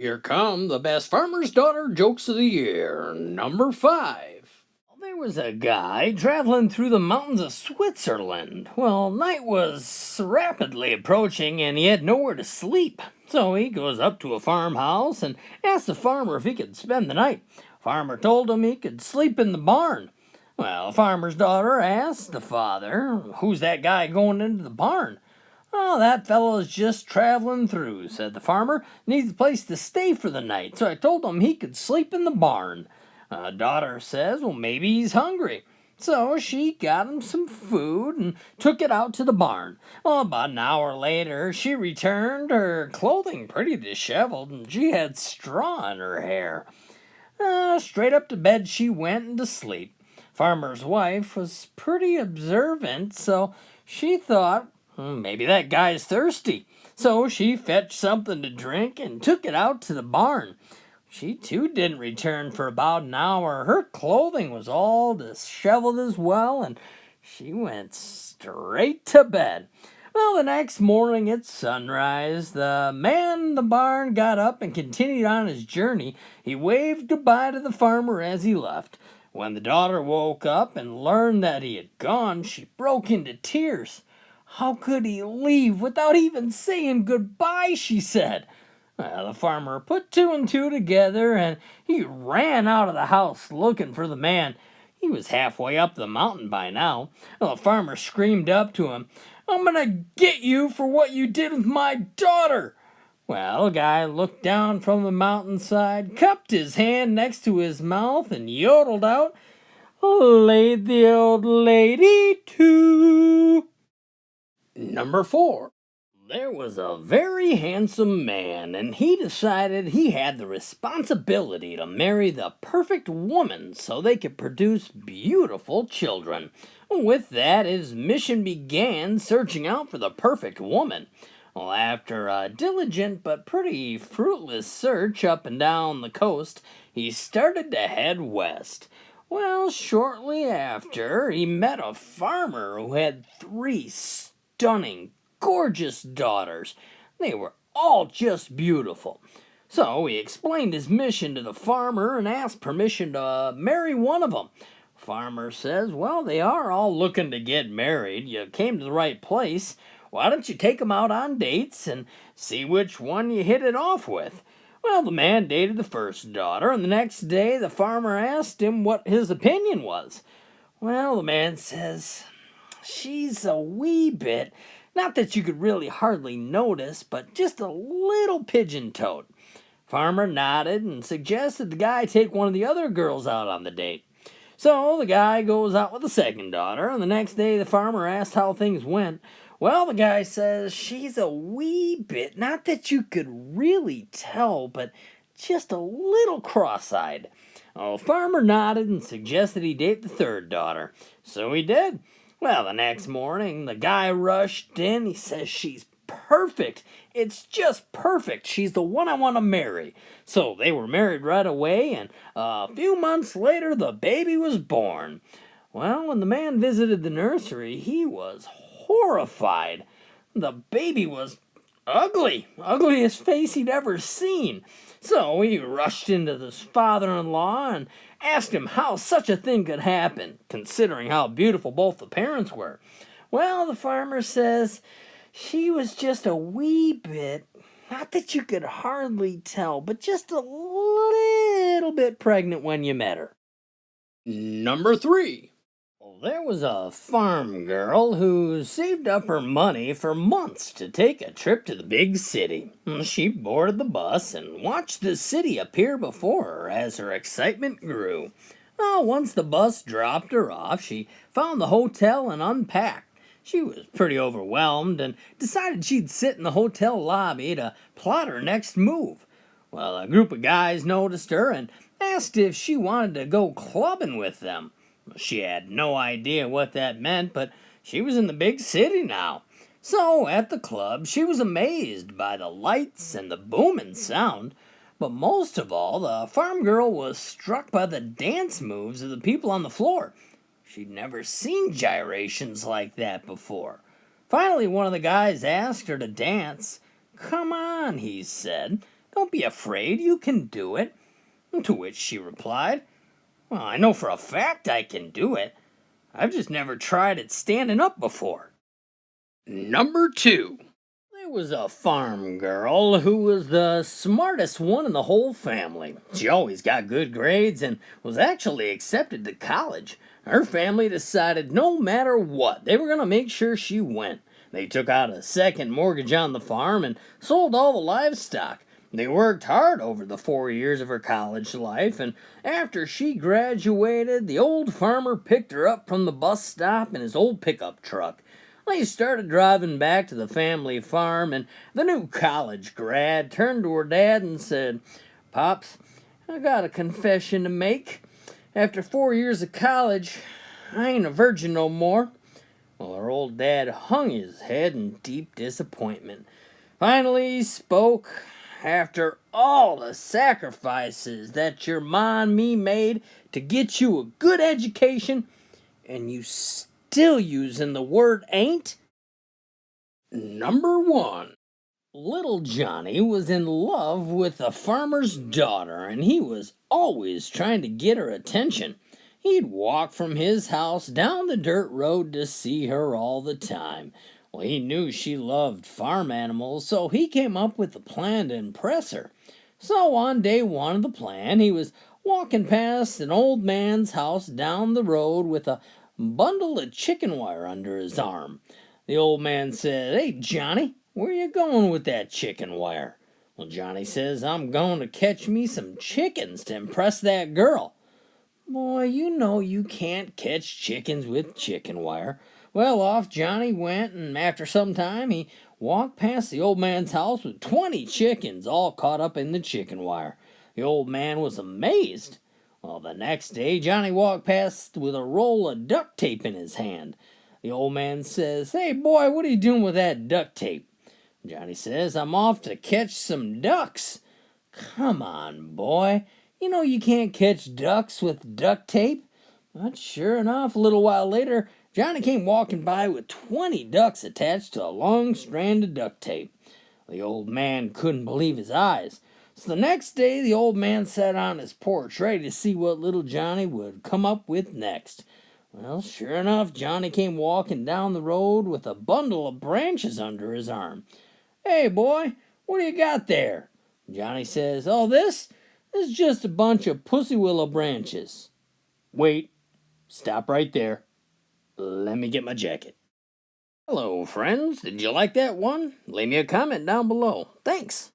Here come the best farmer's daughter jokes of the year. Number 5. There was a guy traveling through the mountains of Switzerland. Well, night was rapidly approaching and he had nowhere to sleep. So he goes up to a farmhouse and asks the farmer if he could spend the night. Farmer told him he could sleep in the barn. Well, farmer's daughter asked the father, "Who's that guy going into the barn?" "Oh, that fellow's just traveling through," said the farmer. "Needs a place to stay for the night, so I told him he could sleep in the barn." Daughter says, "Well, maybe he's hungry." So she got him some food and took it out to the barn. Well, about an hour later, she returned, her clothing pretty disheveled, and she had straw in her hair. Straight up to bed she went and to sleep. Farmer's wife was pretty observant, so she thought, maybe that guy's thirsty." So she fetched something to drink and took it out to the barn. She too didn't return for about an hour. Her clothing was all disheveled as well, and she went straight to bed. Well, the next morning at sunrise, the man in the barn got up and continued on his journey. He waved goodbye to the farmer as he left. When the daughter woke up and learned that he had gone, she broke into tears. "How could he leave without even saying goodbye?" she said. Well, the farmer put two and two together and he ran out of the house looking for the man. He was halfway up the mountain by now. Well, the farmer screamed up to him, "I'm gonna get you for what you did with my daughter." Well, the guy looked down from the mountainside, cupped his hand next to his mouth, and yodeled out, "Laid the old lady to." Number 4. There was a very handsome man, and he decided he had the responsibility to marry the perfect woman so they could produce beautiful children. With that, his mission began searching out for the perfect woman. Well, after a diligent but pretty fruitless search up and down the coast, he started to head west. Well, shortly after, he met a farmer who had 3 stunning, gorgeous daughters. They were all just beautiful. So he explained his mission to the farmer and asked permission to marry one of them. Farmer says, "Well, they are all looking to get married. You came to the right place. Why don't you take them out on dates and see which one you hit it off with?" Well, the man dated the first daughter, and the next day the farmer asked him what his opinion was. Well, the man says, "She's a wee bit, not that you could really hardly notice, but just a little pigeon-toed." Farmer nodded and suggested the guy take one of the other girls out on the date. So the guy goes out with the second daughter, and the next day the farmer asked how things went. Well, the guy says, "She's a wee bit, not that you could really tell, but just a little cross-eyed." Oh, farmer nodded and suggested he date the third daughter. So he did. Well, the next morning, the guy rushed in. He says, "She's perfect. It's just perfect. She's the one I want to marry." So they were married right away, and a few months later, the baby was born. Well, when the man visited the nursery, he was horrified. The baby was ugly, ugliest face he'd ever seen. So he rushed into his father-in-law and asked him how such a thing could happen, considering how beautiful both the parents were. Well, the farmer says, "She was just a wee bit, not that you could hardly tell, but just a little bit pregnant when you met her." Number 3. Well, there was a farm girl who saved up her money for months to take a trip to the big city. She boarded the bus and watched the city appear before her as her excitement grew. Once the bus dropped her off, she found the hotel and unpacked. She was pretty overwhelmed and decided she'd sit in the hotel lobby to plot her next move. Well, a group of guys noticed her and asked if she wanted to go clubbing with them. She had no idea what that meant, but she was in the big city now. So at the club, she was amazed by the lights and the booming sound. But most of all, the farm girl was struck by the dance moves of the people on the floor. She'd never seen gyrations like that before. Finally, one of the guys asked her to dance. "Come on," he said. Don't be afraid, you can do it." To which she replied, "Well, I know for a fact I can do it. I've just never tried it standing up before." Number 2. There was a farm girl who was the smartest one in the whole family. She always got good grades and was actually accepted to college. Her family decided no matter what, they were going to make sure she went. They took out a second mortgage on the farm and sold all the livestock. They worked hard over the 4 years of her college life, and after she graduated, the old farmer picked her up from the bus stop in his old pickup truck. They started driving back to the family farm, and the new college grad turned to her dad and said, "Pops, I got a confession to make. After 4 years of college, I ain't a virgin no more." Well, her old dad hung his head in deep disappointment. Finally, he spoke. "After all the sacrifices that your ma and me made to get you a good education, and you still using the word ain't?" Number 1. Little Johnny was in love with a farmer's daughter, and he was always trying to get her attention. He'd walk from his house down the dirt road to see her all the time. Well, he knew she loved farm animals, so he came up with a plan to impress her. So on day 1 of the plan, he was walking past an old man's house down the road with a bundle of chicken wire under his arm. The old man said, "Hey, Johnny, where you going with that chicken wire?" Well, Johnny says, "I'm going to catch me some chickens to impress that girl." "Boy, you know you can't catch chickens with chicken wire." Well, off Johnny went, and after some time, he walked past the old man's house with 20 chickens all caught up in the chicken wire. The old man was amazed. Well, the next day, Johnny walked past with a roll of duct tape in his hand. The old man says, "Hey, boy, what are you doing with that duct tape?" Johnny says, "I'm off to catch some ducks." "Come on, boy. You know you can't catch ducks with duct tape." But sure enough, a little while later, Johnny came walking by with 20 ducks attached to a long strand of duct tape. The old man couldn't believe his eyes. So the next day, the old man sat on his porch ready to see what little Johnny would come up with next. Well, sure enough, Johnny came walking down the road with a bundle of branches under his arm. "Hey, boy, what do you got there?" Johnny says, "Oh, this is just a bunch of pussy willow branches." "Wait, stop right there. Let me get my jacket." Hello, friends. Did you like that one? Leave me a comment down below. Thanks.